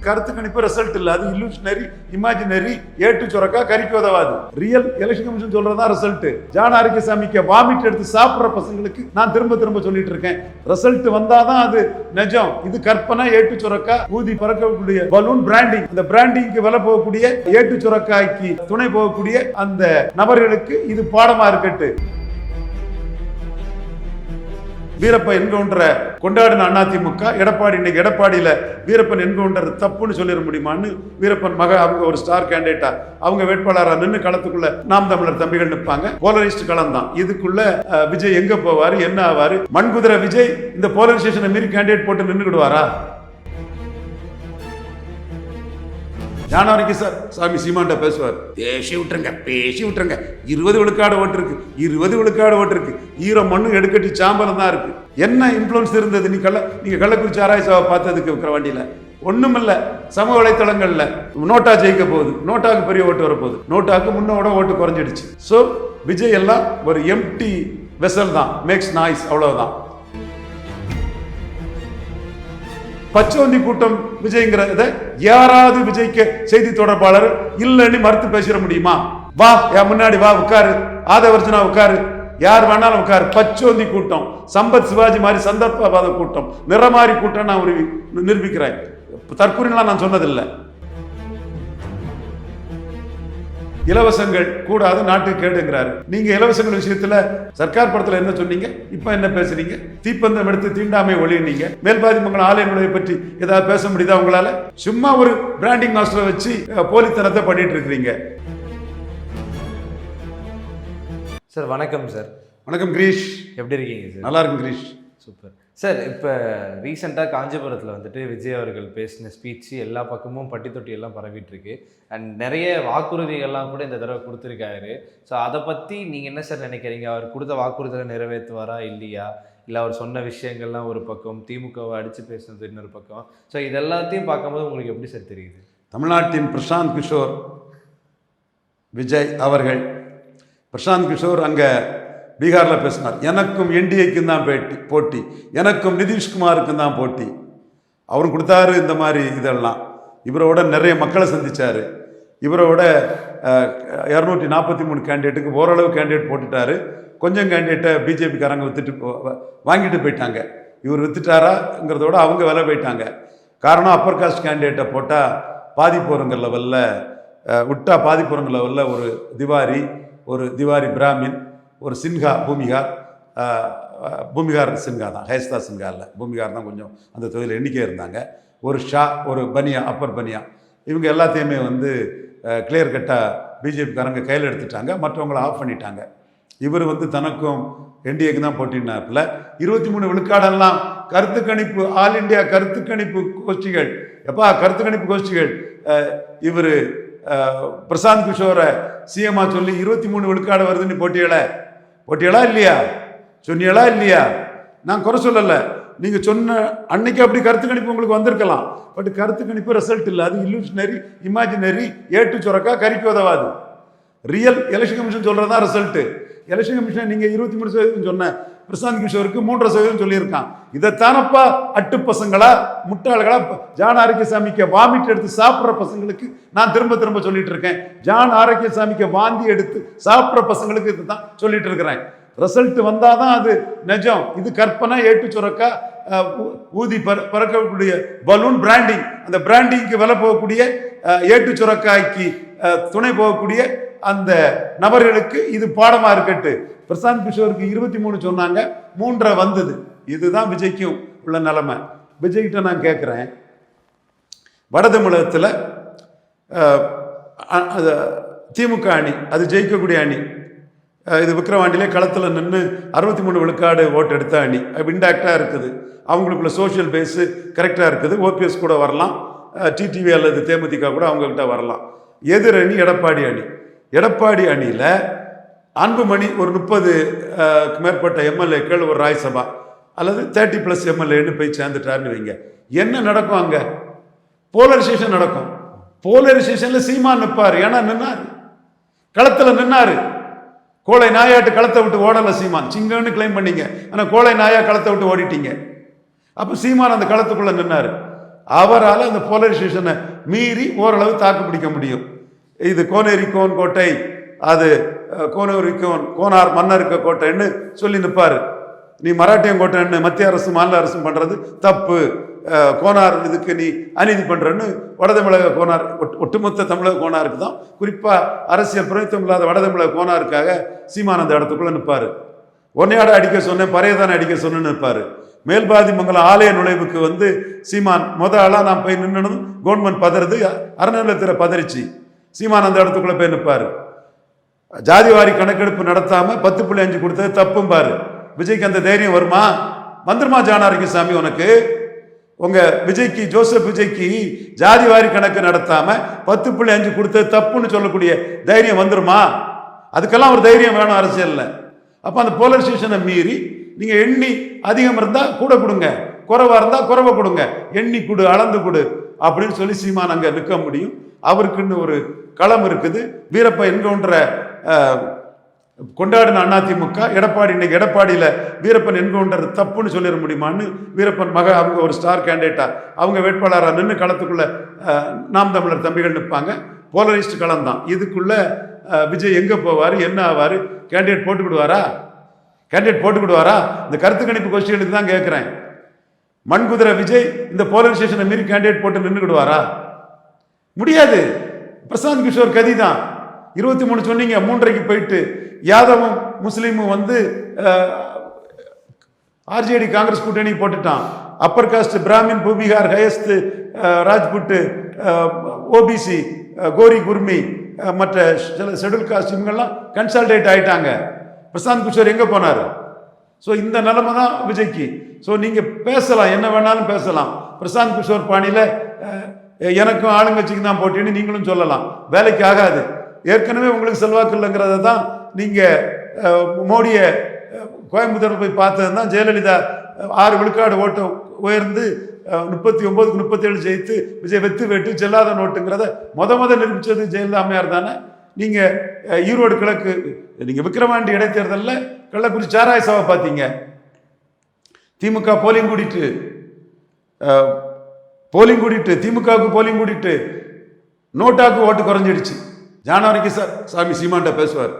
கருத்து கணிப்பு ரிசல்ட் இல்ல, அது இல்லூஷனரி, இமேஜினரி, ஏட்டு சுரக்கா கறிக்கு உதவாது. ரியல் எலெக்ஷன் கமிஷன் சொல்றதா ரிசல்ட். ஜான் ஆரோக்கியசாமிக்கு வாமிட் எடுத்து சாப்பிடுற பசங்களுக்கு நான் திரும்ப திரும்ப சொல்லிட்டு இருக்கேன், ரிசல்ட் வந்தாதான் அது நிஜம். இது கற்பனை, ஏட்டு சுரக்கா, ஊதி பறக்கக்கூடிய பலூன் பிராண்டிங். அந்த பிராண்டிங்க்கு விலை போகக்கூடிய, ஏட்டு சுரக்காய்க்கு துணை போகக்கூடிய அந்த நபர்களுக்கு இது பாடமா இருக்கட்டு. வீரப்பன் என்கவுண்டரை கொண்டாடின அதிமுக, எடப்பாடி இன்னைக்கு எடப்பாடியில வீரப்பன் என்கவுண்டர் தப்புன்னு சொல்லிட முடியுமான்னு வீரப்பன் மக அவங்க ஒரு ஸ்டார் கேண்டிடேட்டா அவங்க வேட்பாளராக நின்று களத்துக்குள்ள நாம் தமிழர் தம்பிகள் நிற்பாங்க. போலரைஸ்ட் களம் தான். இதுக்குள்ள விஜய் எங்க போவாரு, என்ன ஆவாரு? மண்குதிரை விஜய் இந்த போலரைசேஷனை மீறி கேண்டிடேட் போட்டு நின்றுடுவாரா? ஜானவரிக்கு சார் சாமி சீமான்ட்ட பேசுவார், பேசி விட்டுருங்க 20 விழுக்காடு ஓட்டு இருக்கு, 20 விழுக்காடு ஓட்டு இருக்கு, ஈரம் மண்ணு எடுக்கட்டி சாம்பலம் தான் இருக்கு. என்ன இன்ஃப்ளூயன்ஸ் இருந்தது? நீங்க கள்ளக்குறிச்சி ஆராய் சபை பார்த்ததுக்கு இருக்கிற வண்டியில ஒண்ணும் இல்ல. சமூக வலைத்தளங்கள்ல நோட்டா ஜெயிக்க போகுது, நோட்டாக்கு பெரிய ஓட்டு வர போகுது, நோட்டாக்கு முன்னோட ஓட்டு குறைஞ்சிடுச்சு. ஸோ விஜய் எல்லாம் ஒரு எம்டி வெசல் தான், மேக்ஸ் நாய்ஸ், அவ்வளவுதான். பச்சோந்தி கூட்டம் விஜய்ங்கிறத யாராவது விஜய்க்கு செய்தி தொடர்பாளர் இல்லைன்னு மறுத்து பேசிட முடியுமா? வா என் முன்னாடி வா, உட்காரு, ஆதவர்ஜனா உட்காரு, யார் வேணாலும் உட்காரு. பச்சோந்தி கூட்டம், சம்பத் சிவாஜி மாதிரி சந்தர்ப்பவாத கூட்டம், நிறமாறி கூட்டம் நான் நிரூபிக்கிறேன். தற்கூறிலாம் நான் சொன்னதில்லை. இலவசங்கள் கூடாது, நாட்டுக்கு கேடுங்கிறாரு. நீங்க இலவசங்கள் விஷயத்துல சர்க்கார் படத்துல என்ன சொன்னீங்க, இப்ப என்ன பேசுறீங்க? தீப்பந்தம் எடுத்து தீண்டாமை ஒளினீங்க. மேல்பாதிமங்கலம் ஆலய நுழைவை பற்றி ஏதாவது பேச முடியுதா உங்களால? சும்மா ஒரு பிராண்டிங் மாஸ்டரை வச்சு போலித்தனத்தை பண்ணிட்டு இருக்கிறீங்க. சார் வணக்கம். சார் வணக்கம் கிரீஷ், எப்படி இருக்கீங்க சார்? நல்லா இருக்கும் கிரீஷ். Super sir. இப்போ ரீசெண்டாக காஞ்சிபுரத்தில் வந்துட்டு விஜய் அவர்கள் பேசின ஸ்பீச்சு எல்லா பக்கமும் பட்டி தொட்டி எல்லாம் பரவிட்டு இருக்கு. அண்ட் நிறைய வாக்குறுதிகள்லாம் கூட இந்த தடவை கொடுத்துருக்காரு. ஸோ அதை பற்றி நீங்கள் என்ன சார் நினைக்கிறீங்க? அவர் கொடுத்த வாக்குறுதிகளை நிறைவேற்றுவாரா இல்லையா? இல்லை அவர் சொன்ன விஷயங்கள்லாம் ஒரு பக்கம், திமுகவை அடித்து பேசுனது இன்னொரு பக்கம். ஸோ இது எல்லாத்தையும் பார்க்கும்போது உங்களுக்கு எப்படி சார் தெரியுது? தமிழ்நாட்டின் பிரசாந்த் கிஷோர் விஜய் அவர்கள், பிரசாந்த் கிஷோர் அங்கே பீகாரில் பேசினார், எனக்கும் என்டிஏக்கும் தான் போட்டி, எனக்கும் நிதிஷ்குமாருக்கும் தான் போட்டி. அவரும் கொடுத்தாரு இந்த மாதிரி இதெல்லாம். இவரோட நிறைய மக்களை சந்திச்சார். இவரோட 243 கேண்டிடேட்டுக்கு ஓரளவு கேண்டிடேட் போட்டுட்டாரு. கொஞ்சம் கேண்டிடேட்டை பிஜேபிக்காரங்க வாங்கிட்டு போயிட்டாங்க. இவர் வித்துட்டாராங்கிறதோட அவங்க விலை போயிட்டாங்க. காரணம், அப்பர் காஸ்ட் கேண்டிடேட்டை போட்டால் பாதிப்போருங்கிற லெவலில் விட்டா, பாதிப்போருங்கிற லெவலில் ஒரு திவாரி பிராமின், ஒரு சின்ஹா பூமிகார் சின்ஹா தான், ஹேஸ்தா சின்ஹா இல்லை, பூமிகார் தான் கொஞ்சம் அந்த தொழில் எண்ணிக்கை இருந்தாங்க. ஒரு ஷா, ஒரு பனியா, அப்பர் பனியா, இவங்க எல்லாத்தையுமே கிளியர் கட்டாக பிஜேபிக்காரங்க கையில் எடுத்துட்டாங்க, மற்றவங்களை ஆஃப் பண்ணிட்டாங்க. இவர் தனக்கும் என்டிஏக்கு தான் போட்டினாப்பில் 23 விழுக்காடெல்லாம் கருத்து கணிப்பு, ஆல் இண்டியா கருத்து கணிப்பு கோஷ்டிகள், கருத்து கணிப்பு கோஷ்டிகள் இவர் பிரசாந்த் கிஷோரை சிஎம்மா சொல்லி 23 விழுக்காடு வருதுன்னு போட்டியலா இல்லையா? சொன்னியலா இல்லையா? நான் குறை சொல்லலை. நீங்க சொன்ன அன்னைக்கு அப்படி கருத்து கணிப்பு உங்களுக்கு வந்திருக்கலாம். பட் கருத்து கணிப்பு ரிசல்ட் இல்லை, அது இல்லூஷனரி, இமேஜினரி, ஏட்டு சுரக்கா கறிக்கு உதவாது. ரியல் எலெக்ஷன் கமிஷன் சொல்றதா ரிசல்ட். எலெக்ஷன் கமிஷன் நீங்க 23% சொன்ன பிரசாந்த் கிஷோருக்கு 3% சொல்லியிருக்கான். இதைத்தானப்பா அட்டு பசங்களா, முட்டாள்களா, ஜான் ஆரோக்கியசாமிக்கு வாமிட் எடுத்து சாப்பிட்ற பசங்களுக்கு நான் திரும்ப திரும்ப சொல்லிட்டு இருக்கேன். ஜான் ஆரோக்கியசாமிக்கு வாந்தி எடுத்து சாப்பிட்ற பசங்களுக்கு இதுதான் சொல்லிட்டு இருக்கிறேன். ரிசல்ட் வந்தாதான் அது நிஜம். இது கற்பனை, ஏட்டு சுரக்கா, ஊதி பறக்கக்கூடிய பலூன் பிராண்டிங். அந்த பிராண்டிங்க்கு விலை போகக்கூடிய, ஏட்டு சுரக்காய்க்கு துணை போகக்கூடிய அந்த நபர்களுக்கு இது பாடமா இருக்கட்டு. பிரசாந்த் கிஷோருக்கு 23 சொன்னாங்க, 3 வந்தது. இதுதான் விஜய்க்கும் உள்ள நிலைமை. விஜய்கிட்ட நான் கேட்குறேன், வட தமிழகத்தில் திமுக அணி, அது ஜெயிக்கக்கூடிய அணி, இது விக்கிரவாண்டியிலே களத்தில் நின்று 63 விழுக்காடு ஓட்டு எடுத்த அணி, இன்டாக்டாக இருக்குது. அவங்களுக்குள்ள சோஷியல் பேஸு கரெக்டாக இருக்குது. ஓபிஎஸ் கூட வரலாம், டிடிவி அல்லது தேமுதிக கூட அவங்கக்கிட்ட வரலாம். எதிர் அணி எடப்பாடி அணி. எடப்பாடி அணியில் அன்புமணி ஒரு 30க்கு மேற்பட்ட எம்எல்ஏக்கள், ஒரு ராஜ்யசபா அல்லது 30+ எம்எல்ஏன்னு போய் சேர்ந்துட்டாருன்னு வைங்க. என்ன நடக்கும்? அங்கே போலரைசேஷன் நடக்கும். போலரைசேஷனில் சீமான் நிற்பார். ஏன்னா நின்னாரு, களத்தில் நின்னாரு. கோளை நாயாட்டு களத்தை விட்டு ஓடலை சீமான். சிங்கன்னு கிளைம் பண்ணீங்க, ஆனால் கோளை நாயா களத்தை விட்டு ஓடிட்டீங்க. அப்போ சீமான் அந்த களத்துக்குள்ளே நின்னாரு. அவரால் அந்த போலரைசேஷனை மீறி ஓரளவு தாக்கு பிடிக்க முடியும். இது கோனேரி கோன் கோட்டை, அது கோனேரி கோனார் மன்னருக்க கோட்டைன்னு சொல்லி நிற்பார். நீ மராட்டியங்கோட்டைன்னு மத்திய அரசும் மாநில அரசும் பண்ணுறது தப்பு, கோனார் இதுக்கு நீ அநீதி பண்ணுறன்னு வடதமிழக கோனார், ஒட்டுமொத்த தமிழக கோனாருக்கு தான், குறிப்பாக அரசியல் பிரதித்துவம் இல்லாத வடதமிழக கோனாருக்காக சீமானந்த இடத்துக்குள்ளே நிற்பார். ஒன்னையாட அடிக்க சொன்னேன், பறையதானே அடிக்க சொன்னேன்னு நிற்பார். மேல்பாதி மங்கலம் ஆலய நுழைவுக்கு வந்து சீமான் ஆளாக நான் போய் நின்னும் கவர்மெண்ட் பதறது, அறநிலையத்துறை பதறிச்சு. சீமான் அந்த இடத்துக்குள்ளே போய் நிற்பார். ஜாதிவாரி கணக்கெடுப்பு நடத்தாமல் 10.5 கொடுத்தது தப்பும்பாரு. விஜய்க்கு அந்த தைரியம் வருமா? வந்துருமா ஜானாரிசாமி உனக்கு? உங்க விஜய்க்கு, ஜோசப் விஜய்க்கு ஜாதிவாரி கணக்கு நடத்தாம 10.5 கொடுத்தது தப்புன்னு சொல்லக்கூடிய தைரியம் வந்துருமா? அதுக்கெல்லாம் ஒரு தைரியம் வேணும் அரசியல்ல. அப்ப அந்த போலரைசேஷனை மீறி நீங்க எண்ணி அதிகம் இருந்தா கூட கொடுங்க, குறைவா இருந்தா குறைவா கொடுங்க, எண்ணி கொடு, அளந்து கொடு அப்படின்னு சொல்லி சீமான் அங்க நிற்க முடியும். அவருக்குன்னு ஒரு களம் இருக்குது. வீரப்ப என்கவுண்டரை கொண்டாடின அதிமுக, எடப்பாடி இன்னைக்கு எடப்பாடியில் வீரப்பன் என்கவுண்டர் தப்புன்னு சொல்லிட முடியுமான்னு வீரப்பன் மக அவங்க ஒரு ஸ்டார் கேண்டிடேட்டா அவங்க வேட்பாளராக நின்று களத்துக்குள்ள நாம் தமிழர் தம்பிகள் நிற்பாங்க. போலரைஸ்டு களம் தான். இதுக்குள்ள விஜய் எங்கே போவார், என்ன ஆவார்? கேண்டிடேட் போட்டுக்கிடுவாரா? கேண்டிடேட் போட்டுக்கிடுவாரா? இந்த கருத்து கணிப்பு கொஸ்டினுக்கு தான் கேட்குறேன். மண்குதிரை விஜய் இந்த போலரைசேஷனை மீறி கேண்டிடேட் போட்டு நின்றுக்கிடுவாரா? முடியாது. பிரசாந்த் கிஷோர் கதி தான். 23 சொன்னீங்க, 3:30 போயிட்டு யாதவும் முஸ்லீமும் வந்து ஆர்ஜேடி காங்கிரஸ் கூட்டணி போட்டுட்டான். Upper caste Brahmin, பூபிகார், ஹயஸ்து, Rajput, OBC, கோரி குர்மி, மற்ற ஷெட்யூல் காஸ்ட் இவங்கெல்லாம் கன்சால்டேட் ஆயிட்டாங்க. பிரசாந்த் கிஷோர் எங்கே போனார்? ஸோ இந்த நிலைமை தான் விஜய்க்கு. ஸோ நீங்கள் பேசலாம், என்ன வேணாலும் பேசலாம். பிரசாந்த் கிஷோர் பாணியில் எனக்கும் ஆளுங்கட்சிக்கு தான் போட்டின்னு நீங்களும் சொல்லலாம். வேலைக்கு ஆகாது. ஏற்கனவே உங்களுக்கு செல்வாக்கு இல்லைங்கிறத தான் நீங்கள் மோடியை கோயம்புத்தூர் போய் பார்த்தது தான். ஜெயலலிதா 6 விழுக்காடு ஓட்டு உயர்ந்து 39க்கு 37 ஜெயித்து விஜய் வெத்து வெட்டு செல்லாத நோட்டுங்கிறத முத நிரூபித்தது ஜெயலலிதா அம்மையார் தானே. நீங்கள் ஈரோடு கிழக்கு, நீங்கள் விக்கிரவாண்டி இடைத்தேர்தலில் கள்ளக்குறிச்சி சாராய சபை பார்த்தீங்க. திமுக போலிங் கூடிட்டு திமுகவுக்கு போலிங் கூடிட்டு நோட்டாக்கு ஓட்டு குறைஞ்சிடுச்சு. ஜானவரிக்கு சாமி சீமான்ட்ட பேசுவார்,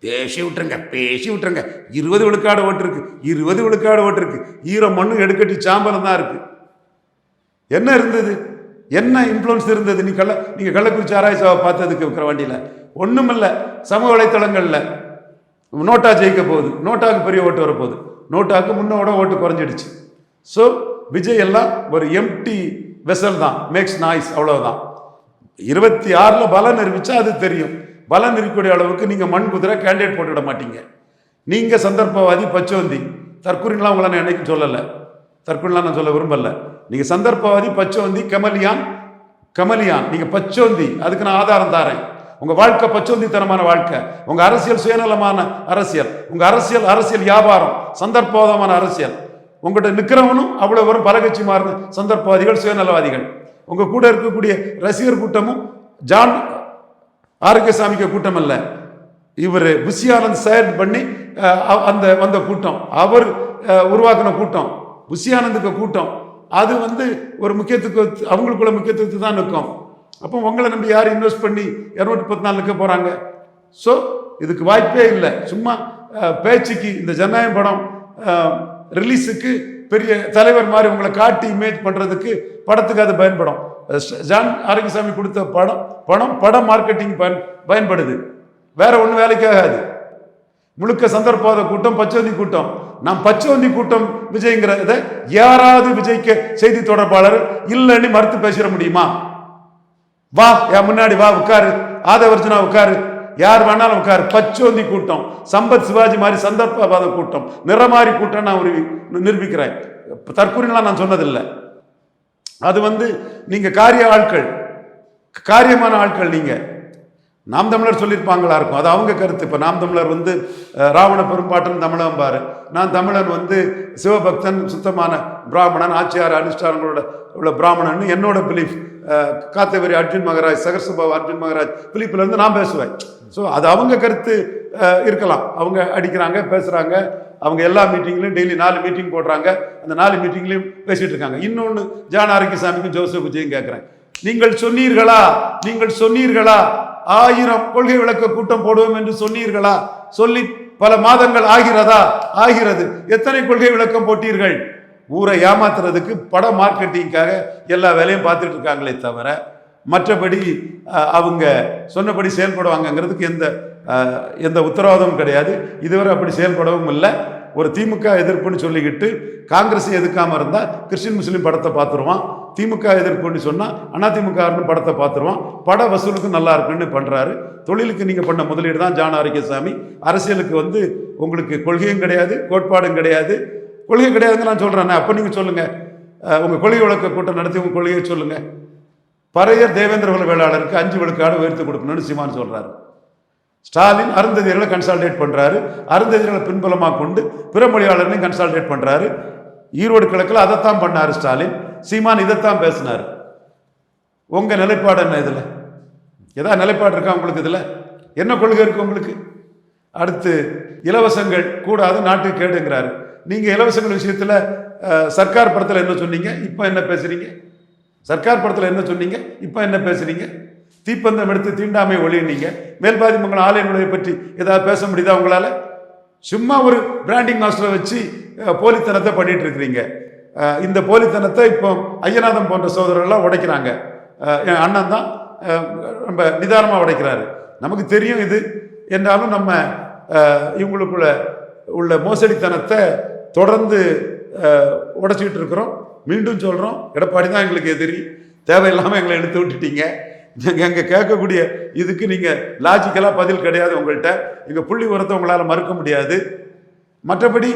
பேசி விட்டுருங்க 20 விழுக்காடு ஓட்டு இருக்கு, 20 விழுக்காடு ஓட்டு இருக்கு. ஈரம் மண்ணு எடுக்கட்டி சாம்பலம் தான் இருக்கு. என்ன இருந்தது? என்ன இன்ஃப்ளூயன்ஸ் இருந்தது? நீங்கள் கள்ளக்குறிச்சி ஆராய் சபை பார்த்ததுக்கு இருக்கிற வண்டியில் ஒன்றும் இல்லை. சமூக வலைத்தளங்களில் நோட்டா ஜெயிக்க போகுது, நோட்டாவுக்கு பெரிய ஓட்டு வரப்போகுது, நோட்டாவுக்கு முன்னோட ஓட்டு குறைஞ்சிடுச்சு. ஸோ விஜய் எல்லாம் ஒரு எம்டி வெசல் தான், மேக்ஸ் நாய்ஸ், அவ்வளவுதான். 26 பலம் நிரூபிச்சா அது தெரியும். பலம் நிரூபிக்கூடிய அளவுக்கு நீங்கள் மண் குதிரை கேண்டிடேட் போட்டுவிட மாட்டீங்க. நீங்கள் சந்தர்ப்பவாதி, பச்சோந்தி. தற்கூரின்லாம் உங்களை நான் என்னைக்கும் சொல்லலை, தற்கூரின்லாம் நான் சொல்ல விரும்பலை. நீங்கள் சந்தர்ப்பவாதி, பச்சோந்தி, கமலியான், நீங்கள் பச்சோந்தி. அதுக்கு நான் ஆதாரம் தாரேன். உங்கள் வாழ்க்கை பச்சோந்தித்தனமான வாழ்க்கை, உங்கள் அரசியல் சுயநலமான அரசியல், உங்கள் அரசியல் வியாபாரம், சந்தர்ப்பவாதமான அரசியல். உங்கள்கிட்ட நிற்கிறவனும் அவ்வளோ வரும் பலகட்சி மாறின சந்தர்ப்பவாதிகள், சுயநலவாதிகள். உங்கள் கூட இருக்கக்கூடிய ரசிகர் கூட்டமும் ஜான் ஆரோக்கியசாமிக்கு கூட்டம் அல்ல, இவர் புஷியானந்த் செயல் பண்ணி அந்த கூட்டம், அவர் உருவாக்கின கூட்டம், புஷியானந்துக்கு கூட்டம். அது வந்து ஒரு முக்கியத்துவம், அவங்களுக்குள்ள முக்கியத்துவத்தை தான் நிற்கும். அப்போ உங்களை நம்பி யார் இன்வெஸ்ட் பண்ணி 234 போகிறாங்க? ஸோ இதுக்கு வாய்ப்பே இல்லை. சும்மா பேச்சுக்கு இந்த ஜனநாயகம் படம் ரிலீஸுக்கு பெரிய தலைவர் மாதிரி உங்களை காட்டி இமேஜ் பண்ணுறதுக்கு படத்துக்கு அது பயன்படும். ஜான் ஆரோக்கியசாமி கொடுத்த படம் மார்க்கெட்டிங் பயன்படுது, வேற ஒன்றும் வேலைக்காகாது. முழுக்க சந்தர்ப்பவாத கூட்டம், பச்சோந்தி கூட்டம். நாம் பச்சோந்தி கூட்டம் விஜய்ங்கிறத யாராவது விஜய்க்கு செய்தி தொடர்பாளர் இல்லைன்னு மறுத்து பேசிட முடியுமா? வா, என் முன்னாடி வா, உட்காரு, ஆதவர்ஜனா உட்காரு, யார் வேணாலும் உட்காரு. பச்சோந்தி கூட்டம், சம்பத் சிவாஜி மாதிரி சந்தர்ப்பவாத கூட்டம், நிறமாறி கூட்டம் நான் நிரூபிக்கிறேன். தற்கூரிலாம் நான் சொன்னதில்லை. அது வந்து நீங்க காரியமான ஆட்கள். நீங்க நாம் தமிழர் சொல்லியிருப்பாங்களா இருக்கும், அது அவங்க கருத்து. இப்போ நாம் தமிழர் வந்து ராவண பெரும்பாட்டன் தமிழன் பாரு, நான் தமிழன் வந்து சிவபக்தன், சுத்தமான பிராமணன், ஆச்சியார் அனுஷ்டானங்களோட உள்ள பிராமணன் என்னோட பிலீஃப். காத்தவரி அர்ஜுன் மகராஜ், சகர்சபாவ் அர்ஜுன் மகராஜ் பிலிப்பிலேருந்து நான் பேசுவேன். ஸோ அது அவங்க கருத்து, இருக்கலாம். அவங்க அடிக்கிறாங்க, பேசுகிறாங்க, அவங்க எல்லா மீட்டிங்லையும் டெய்லி 4 மீட்டிங் போடுறாங்க, அந்த 4 மீட்டிங்லையும் பேசிகிட்டு இருக்காங்க. இன்னொன்று ஜான் ஆரோக்கியசாமிக்கும் ஜோசப் விஜயும் கேட்குறேன், நீங்கள் சொன்னீர்களா 1000 கொள்கை விளக்க கூட்டம் போடுவோம் என்று சொன்னீர்களா? சொல்லி பல மாதங்கள் ஆகிறது. எத்தனை கொள்கை விளக்கம் போட்டீர்கள்? ஊரை ஏமாத்துறதுக்கு பட மார்க்கெட்டிங்காக எல்லா வேலையும் பார்த்துட்டு இருக்காங்களே தவிர மற்றபடி அவங்க சொன்னபடி செயல்படுவாங்கங்கிறதுக்கு எந்த உத்தரவாதமும் கிடையாது. இதுவரை அப்படி செயல்படவும் இல்லை. ஒரு திமுக எதிர்ப்புன்னு சொல்லிக்கிட்டு காங்கிரஸை எதிர்க்காமல் இருந்தால் கிறிஸ்டின் முஸ்லீம் படத்தை பார்த்துருவான், திமுக எதிர்ப்புன்னு சொன்னால் அதிமுகன்னு படத்தை பார்த்துருவான். பட வசூலுக்கு நல்லா இருக்குன்னு பண்ணுறாரு. தொழிலுக்கு நீங்கள் பண்ண முதலீடு தான் ஜான் ஆரோக்கியசாமி. அரசியலுக்கு உங்களுக்கு கொள்கையும் கிடையாது, கோட்பாடும் கிடையாது. கொள்கை கிடையாதுன்னு நான் சொல்கிறேன். அப்போ நீங்கள் சொல்லுங்கள், உங்கள் கொள்கை விளக்க கூட்டம் நடத்தி உங்கள் கொள்கையை சொல்லுங்கள். பறையர் தேவேந்திர குல வேளாளருக்கு 5 விழுக்காடு உயர்த்து கொடுக்கணும்னு சீமான் சொல்கிறாரு. ஸ்டாலின் அருந்ததியர்களை கன்சால்டேட் பண்ணுறாரு. அருந்ததியர்களை பின்பலமாக கொண்டு பிற மொழியாளர்களையும் கன்சால்டேட் பண்ணுறாரு. ஈரோடு கிழக்கில் அதைத்தான் பண்ணார் ஸ்டாலின். சீமான் இதைத்தான் பேசினார். உங்கள் நிலைப்பாடு என்ன? இதில் ஏதாவது நிலைப்பாடு இருக்கா உங்களுக்கு? இதில் என்ன கொள்கை இருக்குது உங்களுக்கு? அடுத்து இலவசங்கள் கூடாது, நாட்டுக்கு கேடுங்கிறாரு. நீங்கள் இலவசங்கள் விஷயத்தில் சர்க்கார் படத்தில் என்ன சொன்னீங்க, இப்போ என்ன பேசுகிறீங்க? சர்க்கார் படத்தில் என்ன சொன்னீங்க, இப்போ என்ன பேசுகிறீங்க? தீப்பந்தம் எடுத்து தீண்டாமை ஒளினீங்க. மேல்பாதி மங்கலம் ஆலய நுழைவை பற்றி ஏதாவது பேச முடியுதா உங்களால்? சும்மா ஒரு பிராண்டிங் மாஸ்டரை வச்சு போலித்தனத்தை பண்ணிட்டு இருக்கிறீங்க. இந்த போலித்தனத்தை இப்போ ஐயநாதன் போன்ற சகோதரர்கள்லாம் உடைக்கிறாங்க. என் அண்ணன் தான் ரொம்ப நிதானமாக உடைக்கிறாரு. நமக்கு தெரியும் இது என்றாலும் நம்ம இவங்களுக்குள்ள உள்ள மோசடித்தனத்தை தொடர்ந்து உடைச்சிக்கிட்டு இருக்கிறோம். மீண்டும் சொல்கிறோம், எடப்பாடி தான் எங்களுக்கு எதிரி. தேவையில்லாமல் எங்களை எடுத்து விட்டுட்டீங்க. எங்கள் கேட்கக்கூடிய இதுக்கு நீங்கள் லாஜிக்கலாக பதில் கிடையாது உங்கள்கிட்ட. எங்கள் புள்ளி உரத்தை உங்களால் மறுக்க முடியாது. மற்றபடி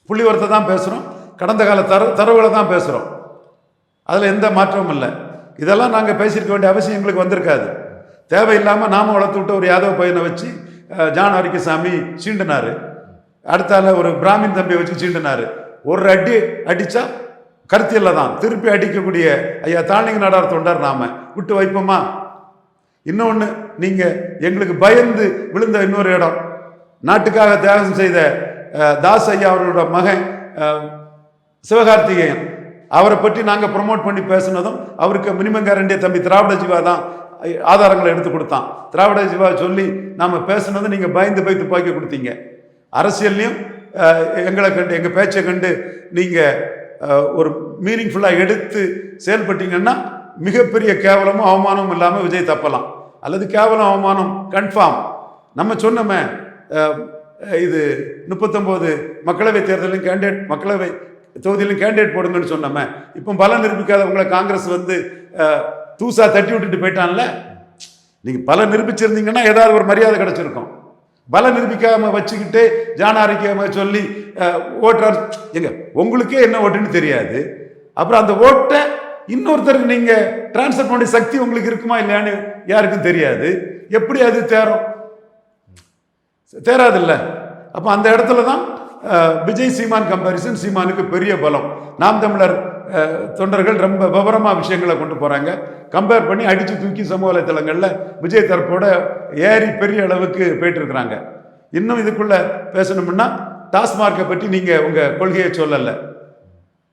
புள்ளி உரத்தை தான் பேசுகிறோம், கடந்த கால தரவுகளை தான் பேசுகிறோம். அதில் எந்த மாற்றமும் இல்லை. இதெல்லாம் நாங்கள் பேசியிருக்க வேண்டிய அவசியம் எங்களுக்கு வந்திருக்காது. தேவையில்லாமல் நாம வளர்த்து விட்ட ஒரு யாதவ பையனை வச்சு ஜான் ஆரோக்கியசாமி சீண்டினார். அடுத்தால ஒரு பிராமின் தம்பியை வச்சு சீண்டினார். ஒரு அடி அடித்தா கருத்தியல்ல தான் திருப்பி அடிக்கக்கூடிய ஐயா தாண்டிங்க நாடார் தொண்டார் நாம விட்டு வைப்போமா? இன்னொன்று, நீங்கள் எங்களுக்கு பயந்து விழுந்த இன்னொரு இடம், நாட்டுக்காக தியாகம் செய்த தாஸ் ஐயா அவர்களோட மகன் சிவகார்த்திகேயன், அவரை பற்றி நாங்கள் ப்ரொமோட் பண்ணி பேசினதும் அவருக்கு மினிமம் கேரண்டிய தம்பி திராவிட ஜீவா தான் ஆதாரங்களை எடுத்து கொடுத்தான். திராவிட ஜீவா சொல்லி நாம் பேசினதும் நீங்கள் பயந்து போய் துப்பாக்கி கொடுத்தீங்க. அரசியல்லையும் எங்களை கண்டு எங்கள் பேச்சை கண்டு நீங்கள் ஒரு மீனிங்ஃபுல்லாக எடுத்து செயல்பட்டீங்கன்னா மிகப்பெரிய கேவலமும் அவமானமும் இல்லாமல் விஜய் தப்பலாம். அல்லது கேவலம் அவமானம் கன்ஃபார்ம். நம்ம சொன்னோமே, இது 39 மக்களவை தேர்தலும் மக்களவை தொகுதியிலும் கேண்டிடேட் போடுங்கன்னு சொன்னோமே. இப்போ பலம் நிரூபிக்காதவங்களை காங்கிரஸ் தூசா தட்டி விட்டுட்டு போயிட்டான்ல. நீங்கள் பலம் நிரூபிச்சிருந்தீங்கன்னா ஏதாவது ஒரு மரியாதை கிடைச்சிருக்கும். பலம் நிரூபிக்காம வச்சுக்கிட்டு ஜான் ஆரோக்கியமாக சொல்லி ஓட்டுறார். எங்க உங்களுக்கே என்ன ஓட்டுன்னு தெரியாது. அப்புறம் அந்த ஓட்டை இன்னொருத்தருக்கு நீங்கள் டிரான்ஸ்ஃபர் பண்ண சக்தி உங்களுக்கு இருக்குமா இல்லையான்னு யாருக்கும் தெரியாது. எப்படி அது தேராதில்ல. அப்போ அந்த இடத்துல தான் விஜய் சீமான் கம்பாரிசன் சீமானுக்கு பெரிய பலம். நாம் தமிழர் தொண்டர்கள் ரொம்ப விவரமாக விஷயங்களை கொண்டு போகிறாங்க. கம்பேர் பண்ணி அடித்து தூக்கி சமூக வலைத்தளங்களில் விஜய் தரப்போட ஏறி பெரிய அளவுக்கு போயிட்டு இருக்கிறாங்க. இன்னும் இதுக்குள்ளே பேசணும்னா, டாஸ்மார்க்கை பற்றி நீங்கள் உங்கள் கொள்கையை சொல்லலை.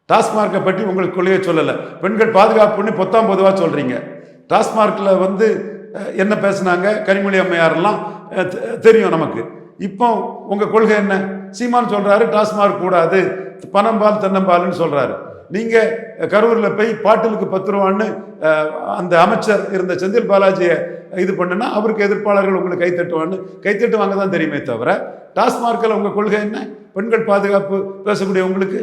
டாஸ்மார்க்கை பற்றி உங்களுக்கு கொள்கையை சொல்லலை. பெண்கள் பாதுகாப்புன்னு பொதுவாக சொல்கிறீங்க. டாஸ்மார்க்கில் என்ன பேசுனாங்க கனிமொழி அம்மையாரெல்லாம் தெரியும் நமக்கு. இப்போ உங்கள் கொள்கை என்ன? சீமான் சொல்கிறாரு டாஸ்மார்க் கூடாது, பனம்பால் தென்னம்பால்னு சொல்கிறாரு. நீங்கள் கரூரில் போய் பாட்டிலுக்கு 10 ரூபான்னு அந்த அமைச்சர் இருந்த செந்தில் பாலாஜியை இது பண்ணுன்னா அவருக்கு எதிர்ப்பாளர்கள் உங்களுக்கு கைத்தட்டு வாங்க தான் தெரியுமே தவிர, டாஸ்மார்க்கில் உங்கள் கொள்கை என்ன? பெண்கள் பாதுகாப்பு பேசக்கூடிய உங்களுக்கு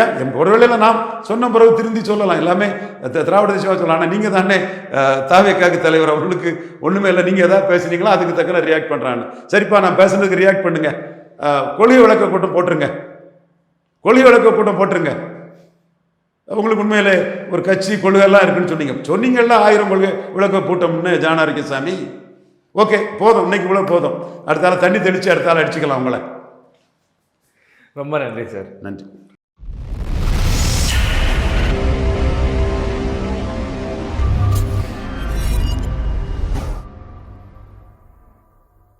ஏன் ஒருவேளையில நாம் சொன்ன பிறகு திருந்தி சொல்லலாம், எல்லாமே திராவிட தேசியமாக சொல்லலாம். ஆனால் நீங்கள் தானே தாவேக்காக்கு தலைவர், அவர்களுக்கு ஒன்றுமே இல்லை. நீங்கள் எதாவது பேசுனீங்களா அதுக்கு தக்கன ரியாக்ட் பண்ணுறான்னு. சரிப்பா, நான் பேசுனதுக்கு ரியாக்ட் பண்ணுங்க. கொள்கை விளக்க கூட்டம் போட்டுருங்க, கொள்கை விளக்க கூட்டம் போட்டுருங்க. உங்களுக்கு உண்மையிலே ஒரு கட்சி கொள்கைலாம் இருக்குன்னு சொன்னீங்கல்ல 1000 கொள்கை விளக்க கூட்டம்னு ஜான் ஆரோக்கியசாமி. ஓகே, போதும், இன்னைக்கு இவ்வளோ போதும். அடுத்தால தண்ணி தெளித்து அடுத்தால அடிச்சுக்கலாம் உங்களை. ரொம்ப நன்றி சார். நன்றி.